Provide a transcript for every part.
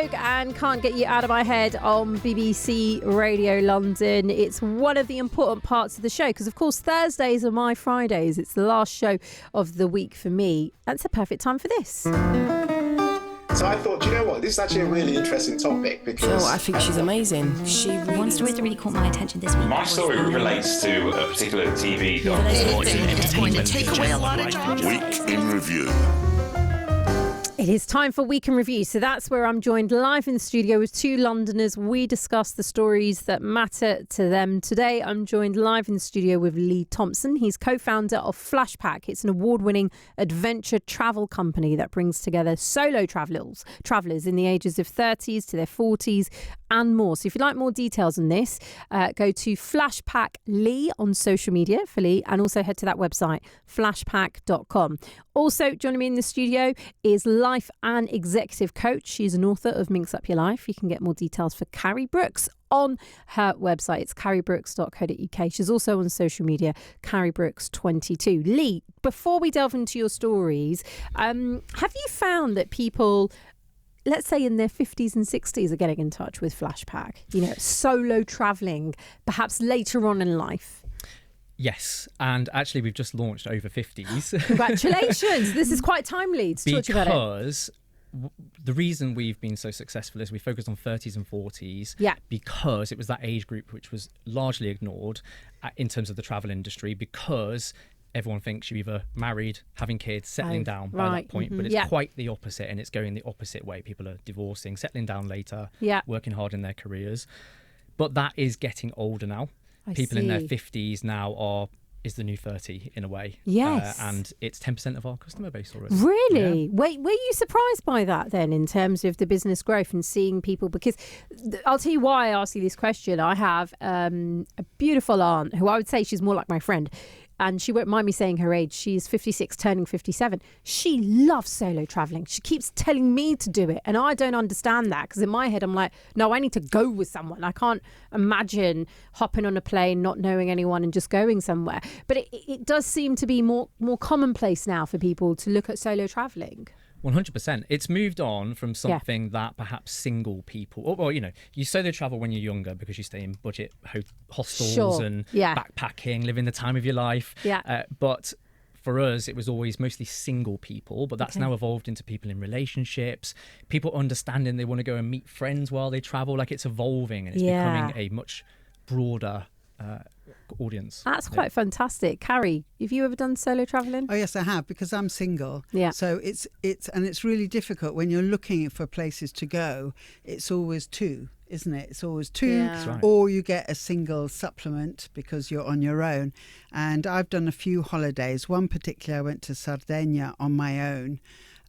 Vogue and Can't Get You Out of My Head on BBC Radio London. It's one of the important parts of the show because, of course, Thursdays are my Fridays. It's the last show of the week for me. That's a perfect time for this. So I thought, do you know what? This is actually a really interesting topic because... I think she's amazing. One story that really caught my attention this week. My story relates to a particular TV Week in Review. It is time for Week in Review. So that's where I'm joined live in the studio with two Londoners. We discuss the stories that matter to them. Today, I'm joined live in the studio with Lee Thompson. He's co-founder of Flashpack. It's an award-winning adventure travel company that brings together solo travellers in the ages of 30s to their 40s and more. So if you'd like more details on this, go to Flashpack Lee on social media for Lee, and also head to that website, flashpack.com. Also joining me in the studio is life and executive coach. She's an author of Minx Up Your Life. You can get more details for Carrie Brooks on her website. It's carriebrooks.co.uk. She's also on social media, carriebrooks22. Lee, before we delve into your stories, have you found that people, let's say in their 50s and 60s, are getting in touch with Flashpack? You know, solo travelling, perhaps later on in life? Yes, and actually we've just launched over 50s. Congratulations. This is quite timely to talk to you about it. Because the reason we've been so successful is we focused on 30s and 40s because it was that age group which was largely ignored in terms of the travel industry, because everyone thinks you're either married, having kids, settling down by that point, but it's quite the opposite, and it's going the opposite way. People are divorcing, settling down later, working hard in their careers. But that is getting older now. People in their 50s now is the new 30 in a way. Yes. And it's 10% of our customer base already. Really? Yeah. Wait, were you surprised by that then in terms of the business growth and seeing people? Because I'll tell you why I asked you this question. I have a beautiful aunt who I would say she's more like my friend. And she won't mind me saying her age. She's 56, turning 57. She loves solo travelling. She keeps telling me to do it. And I don't understand that, because in my head, I'm like, no, I need to go with someone. I can't imagine hopping on a plane, not knowing anyone and just going somewhere. But it does seem to be more commonplace now for people to look at solo travelling. 100%. It's moved on from something that perhaps single people, or you know, you solo travel when you're younger because you stay in budget hostels and backpacking, living the time of your life. But for us, it was always mostly single people, but that's now evolved into people in relationships, people understanding they want to go and meet friends while they travel. Like, it's evolving and it's becoming a much broader audience. That's quite fantastic. Carrie, have you ever done solo travelling? Oh yes, I have, because I'm single. So it's really difficult when you're looking for places to go. It's always two, isn't it? It's always two, That's right. Or you get a single supplement because you're on your own. And I've done a few holidays. One particular, I went to Sardinia on my own.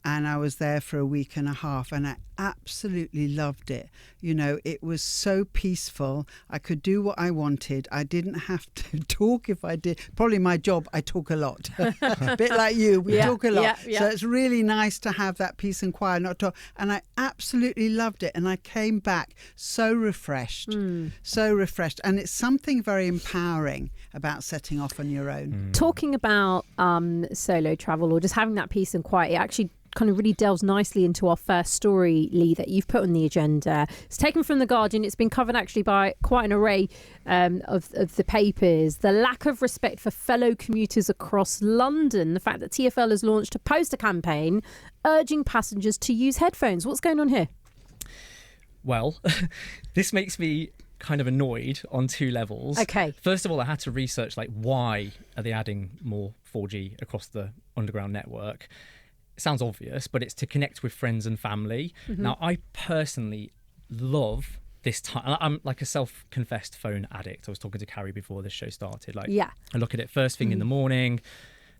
And I was there for a week and a half, and I absolutely loved it. You know, it was so peaceful. I could do what I wanted. I didn't have to talk if I did. Probably my job, I talk a lot. A bit like you, we talk a lot. So it's really nice to have that peace and quiet, not talk. And I absolutely loved it. And I came back so refreshed, so refreshed. And it's something very empowering about setting off on your own. Talking about solo travel or just having that peace and quiet, it actually kind of really delves nicely into our first story, Lee, that you've put on the agenda. It's taken from The Guardian. It's been covered actually by quite an array of the papers. The lack of respect for fellow commuters across London. The fact that TfL has launched a poster campaign urging passengers to use headphones. What's going on here? Well, this makes me kind of annoyed on two levels. Okay. First of all, I had to research, like, why are they adding more 4G across the underground network? It sounds obvious, but it's to connect with friends and family. Now, I personally love this time. I'm like a self-confessed phone addict. I was talking to Carrie before this show started. I look at it first thing in the morning.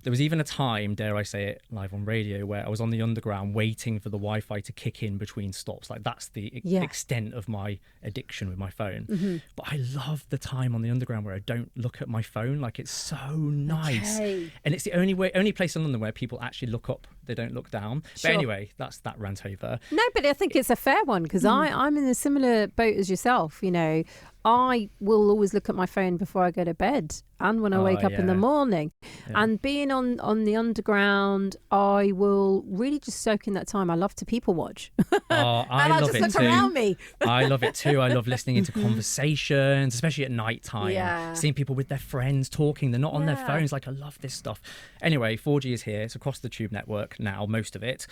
There was even a time, dare I say it, live on radio, where I was on the underground waiting for the Wi-Fi to kick in between stops. Like, that's the extent of my addiction with my phone. But I love the time on the underground where I don't look at my phone. Like, it's so nice. And it's the only place in London where people actually look up. They don't look down. But anyway, that's that rant over. No, but I think it's a fair one, because I'm in a similar boat as yourself. You know, I will always look at my phone before I go to bed and when I wake up in the morning. And being on the underground, I will really just soak in that time. I love to people watch. I love just it look too. around me. I love it too. I love listening into conversations, especially at night time. Yeah. Seeing people with their friends talking. They're not on their Yeah. phones. Like, I love this stuff. Anyway, 4G is here. It's across the Tube network now, most of it.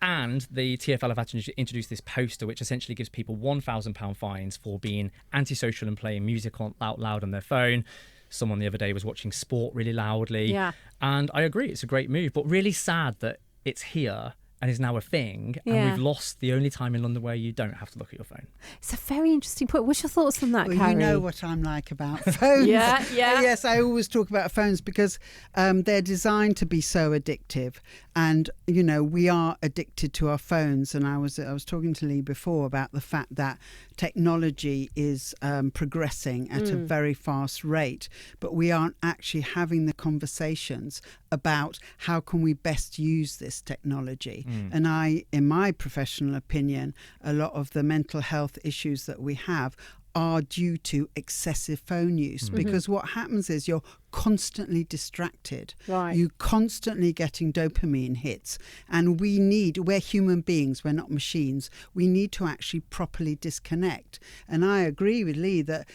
And the TfL have had to introduce this poster, which essentially gives people £1,000 fines for being antisocial and playing music out loud on their phone. Someone the other day was watching sport really loudly. Yeah. And I agree, it's a great move, but really sad that it's here and is now a thing. Yeah. And we've lost the only time in London where you don't have to look at your phone. It's a very interesting point. What's your thoughts on that, Well, Carrie? you know what I'm like about phones. Yeah. Yes, I always talk about phones because they're designed to be so addictive. And, you know, we are addicted to our phones. And I was talking to Lee before about the fact that technology is progressing at a very fast rate, but we aren't actually having the conversations about how can we best use this technology. And in my professional opinion, a lot of the mental health issues that we have are due to excessive phone use, because what happens is you're constantly distracted. Right. You're constantly getting dopamine hits. And we're human beings, we're not machines. We need to actually properly disconnect. And I agree with Lee that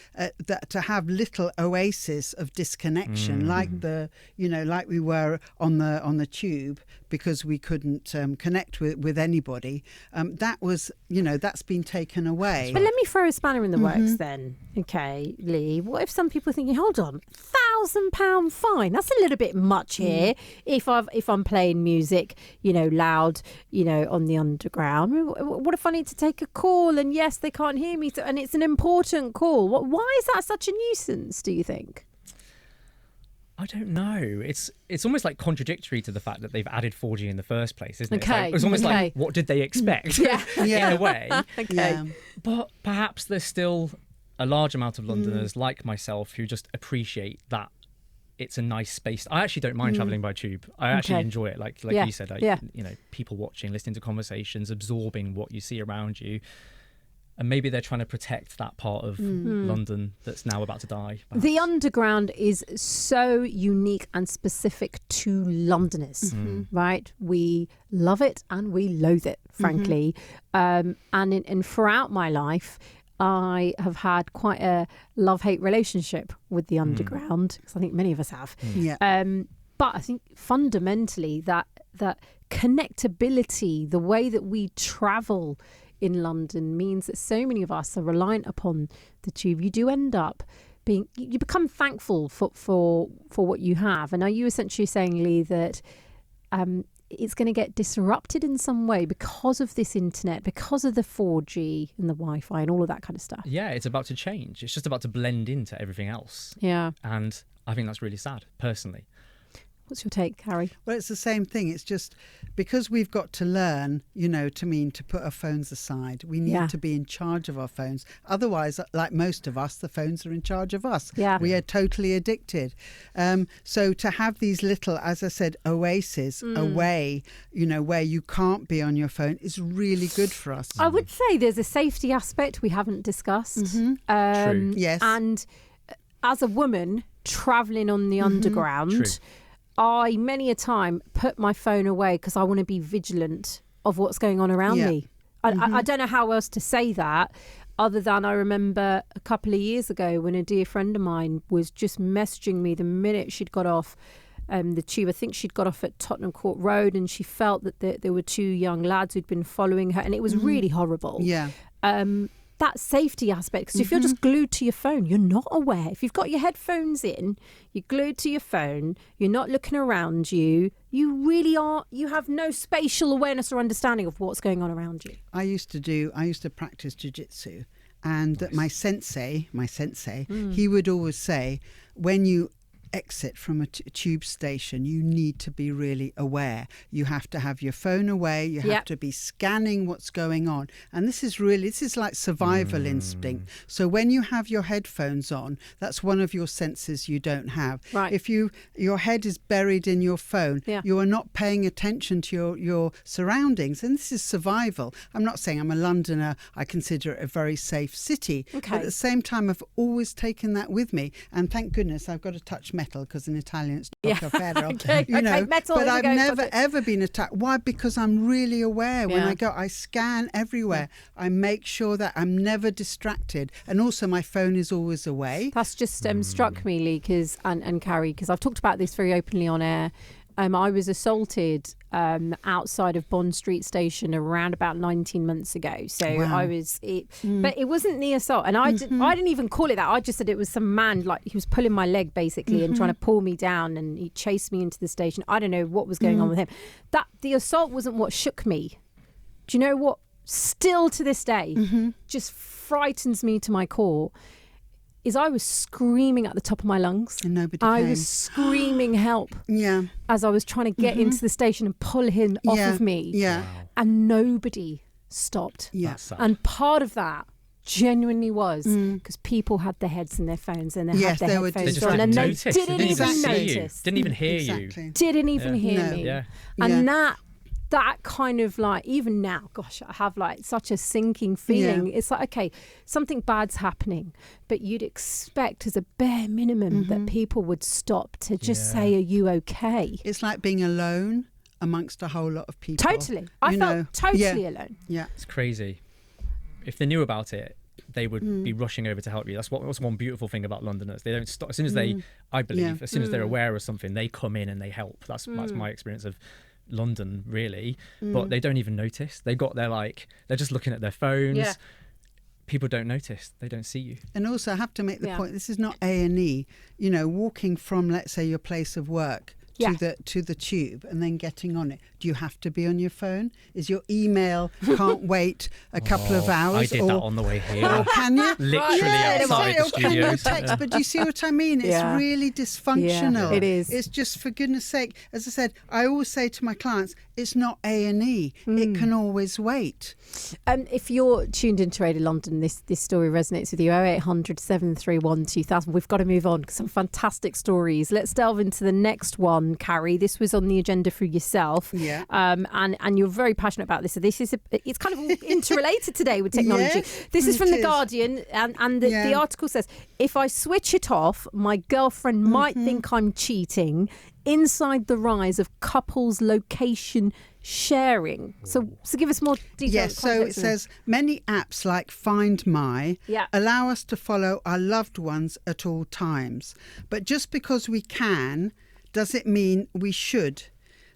to have little oasis of disconnection, like we were on the tube, because we couldn't connect with anybody, that's been taken away. But let me throw a spanner in the works then. Okay, Lee. What if some people are thinking, hold on, £1,000 fine? That's a little bit much here. If I'm playing music, loud, on the underground. What if I need to take a call and yes, they can't hear me, and it's an important call? Why is that such a nuisance, do you think? I don't know. It's almost like contradictory to the fact that they've added 4G in the first place, isn't it? Okay. It's almost like, what did they expect? Yeah. In a way. Okay. Yeah. But perhaps there's still a large amount of Londoners like myself who just appreciate that it's a nice space. I actually don't mind travelling by tube. I actually enjoy it. Like Yeah. you said, people watching, listening to conversations, absorbing what you see around you. And maybe they're trying to protect that part of London that's now about to die. Perhaps. The underground is so unique and specific to Londoners, right? We love it and we loathe it, frankly. And throughout my life, I have had quite a love-hate relationship with the underground, because I think many of us have. Yeah. But I think fundamentally that connectability, the way that we travel in London, means that so many of us are reliant upon the tube. You do end up you become thankful for what you have. And are you essentially saying, Lee, that it's going to get disrupted in some way because of this internet, because of the 4G and the Wi-Fi and all of that kind of stuff? Yeah, it's about to change. It's just about to blend into everything else. Yeah. And I think that's really sad, personally. What's your take, Carrie? Well, it's the same thing. It's just because we've got to learn, to put our phones aside. We need to be in charge of our phones. Otherwise, like most of us, the phones are in charge of us. Yeah. We are totally addicted. So to have these little, as I said, oases away, where you can't be on your phone is really good for us. I would say there's a safety aspect we haven't discussed. True. Yes. And as a woman travelling on the underground, True. I many a time put my phone away because I want to be vigilant of what's going on around me. I don't know how else to say that, other than I remember a couple of years ago when a dear friend of mine was just messaging me the minute she'd got off the tube. I think she'd got off at Tottenham Court Road, and she felt that there were two young lads who'd been following her, and it was really horrible. Yeah. That safety aspect, because if you're just glued to your phone, you're not aware. If you've got your headphones in, you're glued to your phone, you're not looking around you, you have no spatial awareness or understanding of what's going on around you. I used to practice jiu-jitsu, and my sensei, he would always say, when you exit from a tube station, you need to be really aware. You have to have your phone away. You have to be scanning what's going on. And this is like survival instinct. So when you have your headphones on, that's one of your senses you don't have. Right. If your head is buried in your phone, you are not paying attention to your surroundings. And this is survival. I'm not saying I'm a Londoner. I consider it a very safe city. Okay. But at the same time, I've always taken that with me. And thank goodness I've got a touch metal, because in Italian it's Yeah. ferro. Okay, you know, metal, but here we I've go, never got it. ever been attacked. Why? Because I'm really aware when Yeah. I go. I scan everywhere. I make sure that I'm never distracted, and also my phone is always away. That's just struck me, Lee, and Carrie, because I've talked about this very openly on air. I was assaulted outside of Bond Street Station around about 19 months ago. So Wow. I was, but it wasn't the assault, and I didn't even call it that. I just said it was some man, like he was pulling my leg basically and trying to pull me down, and he chased me into the station. I don't know what was going on with him. That the assault wasn't what shook me. Do you know what? Still to this day, just frightens me to my core. Is I was screaming at the top of my lungs. And nobody I came. was screaming help Yeah. as I was trying to get into the station and pull him off Yeah. of me. Yeah. And nobody stopped. Yeah. That's sad. And part of that genuinely was because people had their heads in their phones and they Yes, had they their were headphones They just on, didn't and they notice. didn't They even see you. notice. Didn't even hear Exactly. you. Didn't even hear No. me. Yeah. And Yeah. that kind of like, even now, gosh, I have like such a sinking feeling. Yeah. It's like, okay, something bad's happening, but you'd expect as a bare minimum that people would stop to just Yeah. say, are you okay? It's like being alone amongst a whole lot of people. Totally. I You felt know, totally yeah. alone. Yeah. It's crazy. If they knew about it, they would be rushing over to help you. That's one beautiful thing about Londoners. They don't stop as soon as they, I believe, Yeah. as soon as they're aware of something, they come in and they help. That's my experience of London, really. But they don't even notice. They're just looking at their phones. Yeah. People don't notice. They don't see you. And also, I have to make the Yeah. point, this is not A&E. You know, walking from, let's say, your place of work Yeah. to the tube and then getting on it. Do you have to be on your phone? Is your email can't wait a couple of hours? I did or, that on the way here. or can you? Literally Yeah, outside the or can you studios. text? But do you see what I mean? It's Yeah. really dysfunctional. Yeah, it is. It's just, for goodness sake, as I said, I always say to my clients, it's not A&E. It can always wait. If you're tuned into Radio London, this story resonates with you. 0800 731 2000. We've got to move on. Some fantastic stories. Let's delve into the next one, Carrie. This was on the agenda for yourself. Yeah. And you're very passionate about this. So it's kind of all interrelated today with technology. Yes, This is it from The is. Guardian, and the Yeah. article says, if I switch it off, my girlfriend might think I'm cheating. Inside the rise of couples location sharing. So give us more details. Yes, so it says many apps like Find My Yeah. allow us to follow our loved ones at all times. But just because we can, does it mean we should?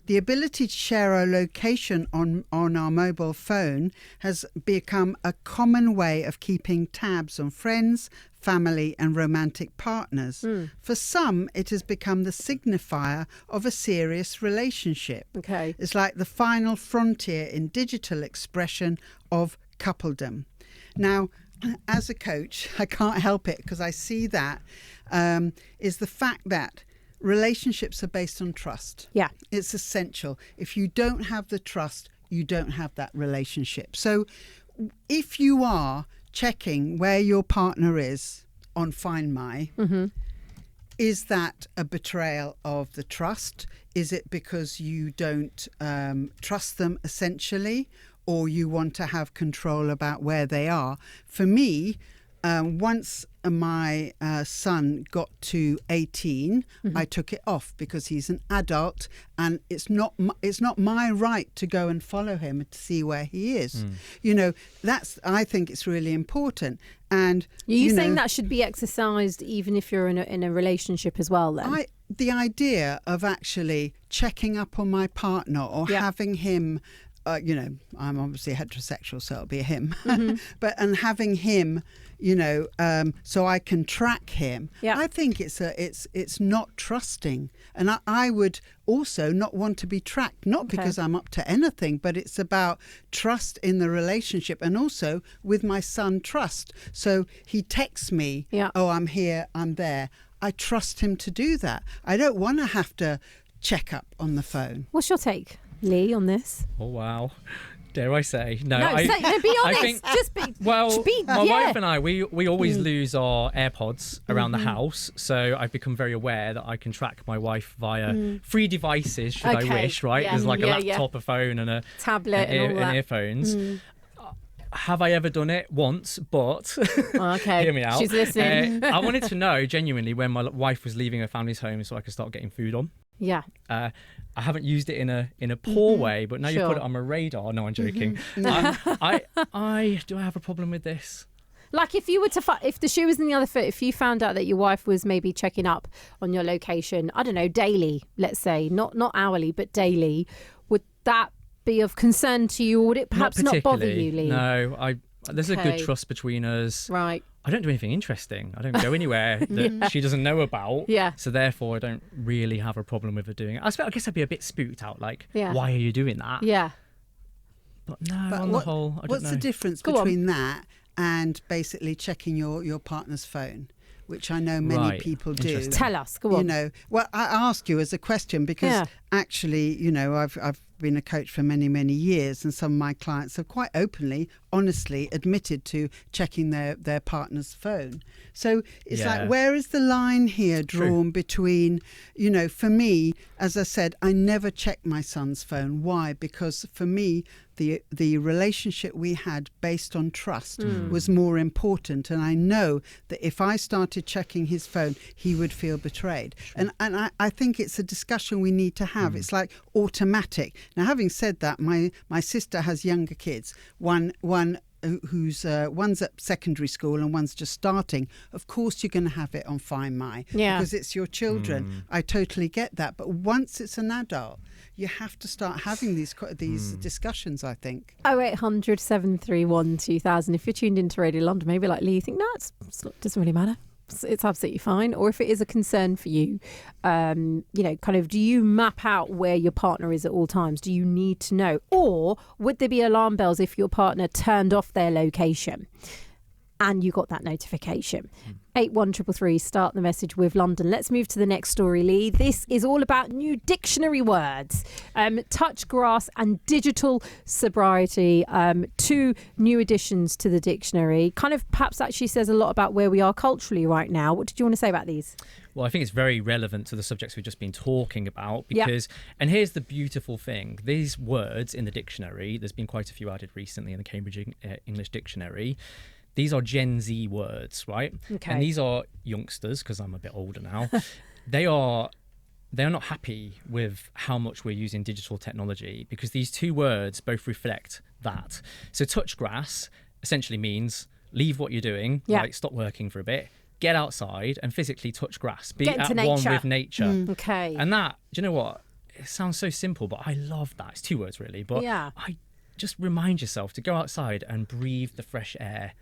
The ability to share our location on our mobile phone has become a common way of keeping tabs on friends, family and romantic partners. For some, it has become the signifier of a serious relationship. Okay. It's like the final frontier in digital expression of coupledom. Now, as a coach, I can't help it because I see that is the fact that relationships are based on trust. Yeah. It's essential. If you don't have the trust, you don't have that relationship. So if you are checking where your partner is on Find My, is that a betrayal of the trust? Is it because you don't trust them essentially, or you want to have control about where they are? For me, once my son got to 18, I took it off because he's an adult and it's not my right to go and follow him to see where he is. You know, I think it's really important. And You saying that should be exercised even if you're in a relationship as well then? the idea of actually checking up on my partner or Yeah. having him, I'm obviously heterosexual, so it'll be a him, and having him, so I can track him. Yeah. I think it's not trusting, and I would also not want to be tracked, not because I'm up to anything, but it's about trust in the relationship, and also with my son, trust. So he texts me, Yeah. oh, I'm here, I'm there. I trust him to do that. I don't want to have to check up on the phone. What's your take, Lee, on this? Oh, wow. Dare I say? No, Be honest. think- Just be. Well, be, my yeah. wife and I, we always lose our AirPods around the house. So I've become very aware that I can track my wife via 3 devices, should I Okay, wish, right? yeah. There's like a Yeah, laptop, a phone and a Tablet and all that. earphones. have I ever done it? Once, but Okay, hear me out. she's listening. I wanted to know genuinely when my wife was leaving her family's home so I could start getting food on. Yeah. I haven't used it in a poor way, but now you Sure. put it on my radar. No, I'm joking. I do I have a problem with this? Like if you were to, if the shoe was in the other foot, if you found out that your wife was maybe checking up on your location, I don't know, daily, let's say, not hourly, but daily, would that be of concern to you, or would it perhaps not bother you, Lee? No, there's a good trust between us. Right. I don't do anything interesting. I don't go anywhere that she doesn't know about. Yeah. So therefore, I don't really have a problem with her doing it. I guess I'd be a bit spooked out, like, Yeah. why are you doing that? Yeah. But no, But on the whole, I don't what's know. the difference Go on. between that and basically checking your partner's phone, which I know many Right. people do? Interesting. Tell us. Go on. You know, well, I ask you as a question because Yeah. actually, you know, I've been a coach for many, many years, and some of my clients have quite openly, honestly admitted to checking their partner's phone. So it's Yeah. like, where is the line here drawn between, you know, for me, as I said, I never check my son's phone. Why? Because for me, the relationship we had based on trust was more important, and I know that if I started checking his phone, he would feel betrayed. And I think it's a discussion we need to have. It's like automatic. Now, having said that, my sister has younger kids. One who's one's at secondary school and one's just starting. Of course you're going to have it on Find My, because it's your children. I totally get that, but once it's an adult, you have to start having these discussions, I think. 0800 731 2000. If you're tuned into Radio London, maybe like Lee, you think, no, it doesn't really matter. It's absolutely fine. Or if it is a concern for you, you know, kind of, do you map out where your partner is at all times? Do you need to know? Or would there be alarm bells if your partner turned off their location and you got that notification? 81333, start the message with London. Let's move to the next story, Lee. This is all about new dictionary words. Touch, grass and digital sobriety. Two new additions to the dictionary. Kind of perhaps actually says a lot about where we are culturally right now. What did you want to say about these? Well, I think it's very relevant to the subjects we've just been talking about because, and here's the beautiful thing, these words in the dictionary, there's been quite a few added recently in the Cambridge English Dictionary. These are Gen Z words, right? Okay. And these are youngsters, because I'm a bit older now. They're not happy with how much we're using digital technology because these two words both reflect that. So touch grass essentially means leave what you're doing, like stop working for a bit, get outside and physically touch grass, be Get at into one nature. with nature. Okay. And that, do you know what? It sounds so simple, but I love that. It's two words really, but I just remind yourself to go outside and breathe the fresh air.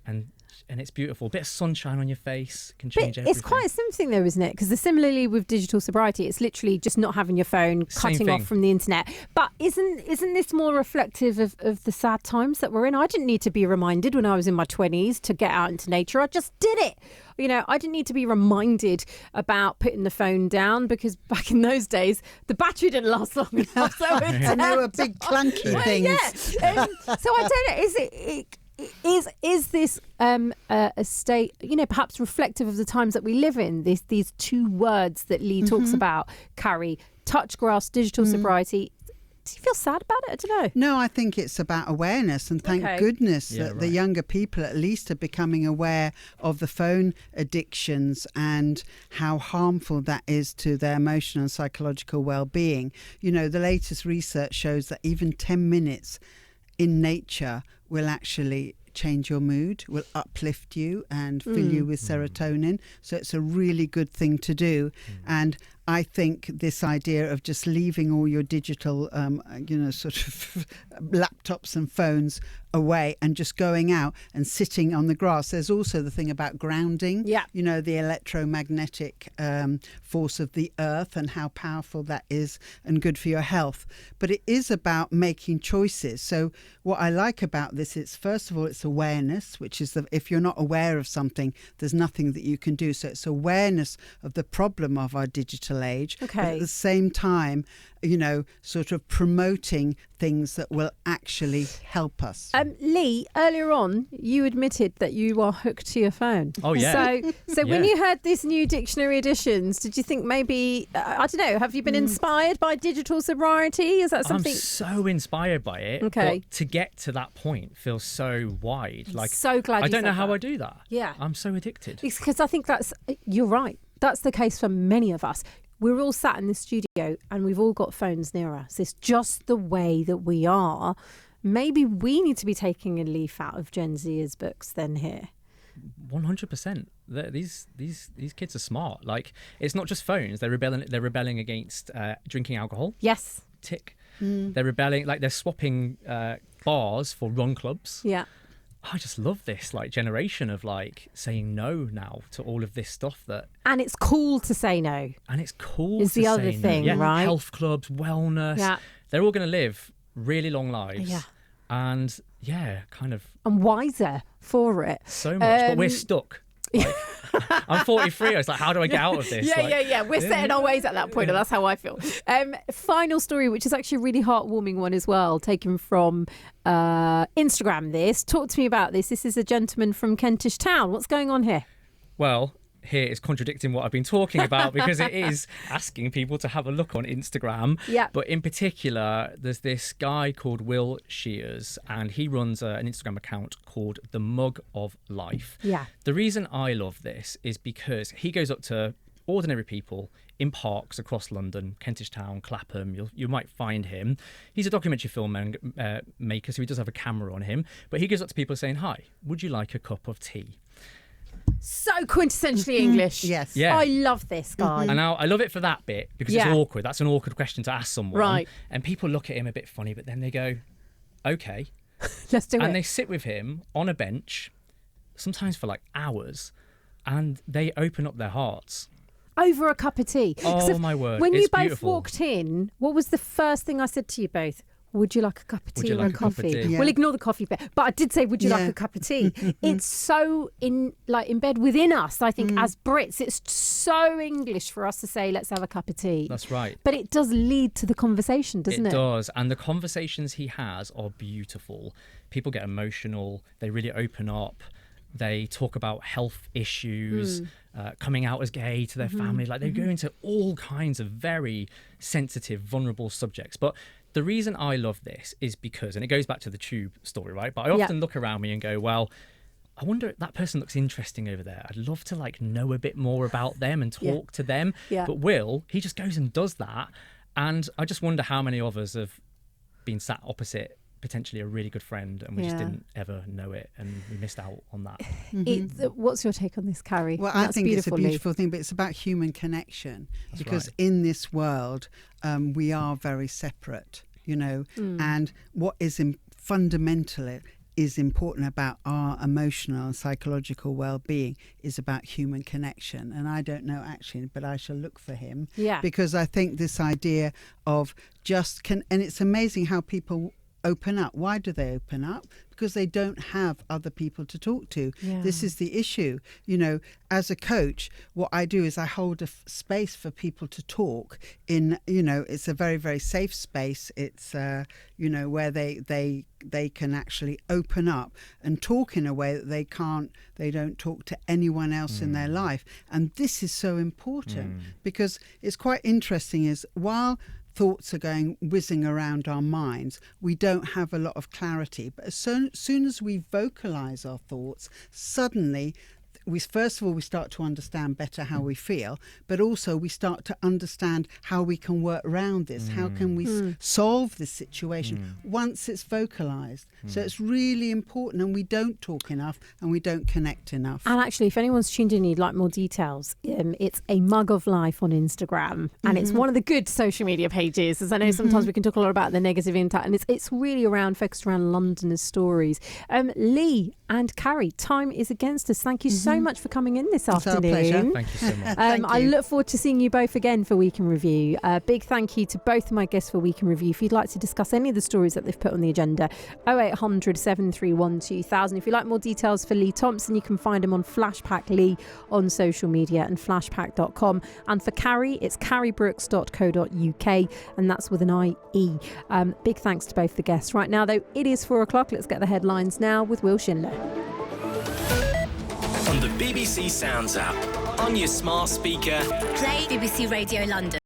And it's beautiful. A bit of sunshine on your face can change everything. It's quite a simple thing though, isn't it? Because similarly with digital sobriety, it's literally just not having your phone, cutting off from the internet. But isn't this more reflective of the sad times that we're in? I didn't need to be reminded when I was in my 20s to get out into nature. I just did it. You know, I didn't need to be reminded about putting the phone down because back in those days, the battery didn't last long enough. So And they were big clunky things. Yeah. So I don't know. Is this a state, you know, perhaps reflective of the times that we live in? These two words that Lee talks about carry touch, grass, digital sobriety. Do you feel sad about it? I don't know. No, I think it's about awareness, and thank goodness that the younger people at least are becoming aware of the phone addictions and how harmful that is to their emotional and psychological well-being. You know, the latest research shows that even 10 minutes in nature will actually change your mood, will uplift you and fill you with serotonin. So it's a really good thing to do. And I think this idea of just leaving all your digital, sort of laptops and phones away and just going out and sitting on the grass. There's also the thing about grounding, you know, the electromagnetic force of the earth and how powerful that is and good for your health. But it is about making choices. So what I like about this is, first of all, it's awareness, which is if you're not aware of something, there's nothing that you can do. So it's awareness of the problem of our digital digital age, but Okay. at the same time, sort of promoting things that will actually help us. Lee, earlier on, you admitted that you are hooked to your phone. Oh, yeah. So when Yeah. you heard this new dictionary editions, did you think maybe, I don't know, have you been inspired by digital sobriety? Is that something? I'm so inspired by it. Okay. But to get to that point feels so wide. I'm so glad I you don't know said how that. I do that. Yeah. I'm so addicted. Because I think you're right. That's the case for many of us. We're all sat in the studio and we've all got phones near us. It's just the way that we are. Maybe we need to be taking a leaf out of Gen Z's books then here. 100%. These kids are smart. Like, it's not just phones. They're rebelling against drinking alcohol. Yes. Tick. They're rebelling. Like, they're swapping bars for run clubs. Yeah. I just love this generation of saying no now to all of this stuff And it's cool to say no. and it's cool. It's to the other say no. thing, Yeah, right? Health clubs, wellness. Yeah. They're all going to live really long lives. Yeah. And kind of And wiser for it. so much, but we're stuck. I'm 43. I was like, how do I get out of this? Yeah. We're set in our ways at that point, and that's how I feel. Final story, which is actually a really heartwarming one as well, taken from Instagram. Talk to me about this. This is a gentleman from Kentish Town. What's going on here? Well, here is contradicting what I've been talking about because it is asking people to have a look on Instagram. Yeah. But in particular, there's this guy called Will Shears, and he runs an Instagram account called The Mug of Life. Yeah. The reason I love this is because he goes up to ordinary people in parks across London, Kentish Town, Clapham. You might find him. He's a documentary film maker, so he does have a camera on him. But he goes up to people saying, "Hi, would you like a cup of tea?" So quintessentially English. Yes. Yeah. I love this guy. And now I love it for that bit because Yeah. it's awkward. That's an awkward question to ask someone. Right. And people look at him a bit funny, but then they go, okay. Let's do And it. they sit with him on a bench, sometimes for hours, and they open up their hearts. Over a cup of tea. Oh, 'Cause my word. When you It's both beautiful. walked in, what was the first thing I said to you both? Would you like a cup of Would tea you or like a a cup of coffee? tea? Yeah. We'll ignore the coffee bit. But I did say, would you like Yeah. a cup of tea? It's so in bed within us, I think, as Brits. It's so English for us to say, let's have a cup of tea. That's right. But it does lead to the conversation, doesn't it? It does. And the conversations he has are beautiful. People get emotional. They really open up. They talk about health issues, coming out as gay to their family. They go into all kinds of very sensitive, vulnerable subjects. But the reason I love this is because, and it goes back to the tube story, right? But I often look around me and go, well, I wonder if that person looks interesting over there. I'd love to know a bit more about them and talk to them. Yeah. But Will, he just goes and does that. And I just wonder how many of us have been sat opposite potentially a really good friend and we just Yeah. didn't ever know it and we missed out on that. What's your take on this, Carrie? Well, I That's think it's a Lee. beautiful thing, but it's about human connection because right. in this world, we are very separate, and what is fundamentally is important about our emotional and psychological well-being is about human connection. And I don't know actually, but I shall look for him. Yeah. Because I think this idea of and it's amazing how people open up. Why do they open up? Because they don't have other people to talk to. Yeah. This is the issue. As a coach, what I do is I hold a space for people to talk in, it's a very, very safe space. It's, where they can actually open up and talk in a way that they don't talk to anyone else in their life. And this is so important because it's quite interesting is while thoughts are whizzing around our minds, we don't have a lot of clarity. But as soon as we vocalize our thoughts, suddenly we start to understand better how we feel, but also we start to understand how we can work around this. How can we solve this situation once it's vocalized? So it's really important, and we don't talk enough and we don't connect enough. And actually, if anyone's tuned in, you'd like more details, it's a Mug of Life on Instagram, and it's one of the good social media pages. As I know, sometimes we can talk a lot about the negative impact, and it's really focused around Londoners' stories. Lee and Carrie, time is against us. Thank you so so much for coming in this It's our afternoon. pleasure. Thank you so much. Thank I you. look forward to seeing you both again for Week in Review. Big thank you to both of my guests for Week in Review. If you'd like to discuss any of the stories that they've put on the agenda, 0800 731 2000. If you'd like more details for Lee Thompson, you can find him on Flashpack Lee on social media and flashpack.com. And for Carrie, it's carriebrooks.co.uk, and that's with an IE. Big thanks to both the guests. Right now, though, it is 4 o'clock. Let's get the headlines now with Will Schindler. On the BBC Sounds app, on your smart speaker, Play BBC Radio London.